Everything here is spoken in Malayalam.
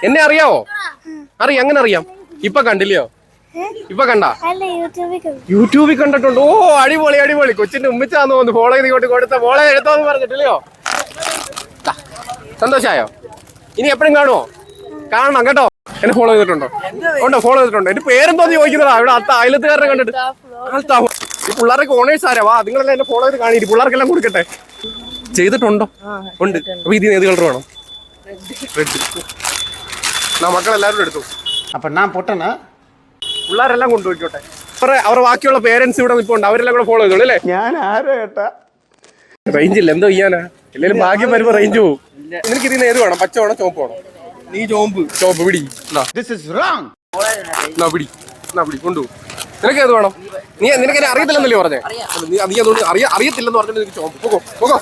എന്നെ അറിയാവോ? അറിയാം, അങ്ങനെ അറിയാം. ഇപ്പൊ കണ്ടില്ലയോ? ഇപ്പൊ കണ്ട? യൂട്യൂബിൽ കണ്ടിട്ടുണ്ട്. ഓ അടിപൊളി അടിപൊളി. കൊച്ചിന്റെ ഉമ്മിച്ചാന്ന് തോന്നുന്നു ഫോളോ ചെയ്ത് ഇങ്ങോട്ട് കൊടുത്ത ഫോളോ എടുത്തോന്ന് പറഞ്ഞിട്ടില്ലയോ? സന്തോഷായോ? ഇനി എപ്പോഴും കാണുമോ? കാണണം കേട്ടോ. എന്നെ ഫോളോ ചെയ്തിട്ടുണ്ടോ? ഉണ്ടോ? ഫോളോ ചെയ്തിട്ടുണ്ടോ? എന്റെ പേരെന്തോന്ന് ചോദിക്കുന്നതാ ഇവിടെ അയലത്തുകാരനെ കണ്ടിട്ട്. ഈ പിള്ളേർക്ക് ഓണേഴ്സ് ആരാ? വാ, നിങ്ങളെല്ലാം എന്നെ ഫോളോ ചെയ്ത് കാണിയിട്ട് പിള്ളേർക്കെല്ലാം കൊടുക്കട്ടെ. ചെയ്തിട്ടുണ്ടോ? ഉണ്ട്. അപ്പൊ ഇതിന് ഏത് കളർ വേണം? റെഡ്. മക്കളെല്ലാവരും എടുത്തു. അപ്പൊ ഞാൻ പൊട്ടനാ? പിള്ളേരെല്ലാം കൊണ്ടുപോയിക്കോട്ടെ. അവർ ബാക്കിയുള്ള പേരൻസ് ഇവിടെ നിൽപ്പുണ്ട്, അവരെല്ലാം കൂടെ ഫോളോ ചെയ്തോളൂ അല്ലേ? ഞാൻ ആരോ ഏട്ടാ. റേഞ്ച് ഇല്ല, എന്തോ ചെയ്യാനാ? എല്ലാവരും ഭാഗ്യം വരുമ്പോ റേഞ്ച് പോകും. നിനക്ക് ഇതിന് ഏത് വേണം? പച്ച വേണം, ചോപ്പ് വേണം? നീ ചോപ്പ് പിടി. പിടി കൊണ്ടുപോകും. നിനക്ക് ഏത് വേണം? നിനക്ക് അറിയത്തില്ലെന്നല്ലേ പറഞ്ഞേ? നീ അതുകൊണ്ട് അറിയത്തില്ലെന്ന് പറഞ്ഞിട്ട് നിനക്ക് ചോപ്പ് പോകോ.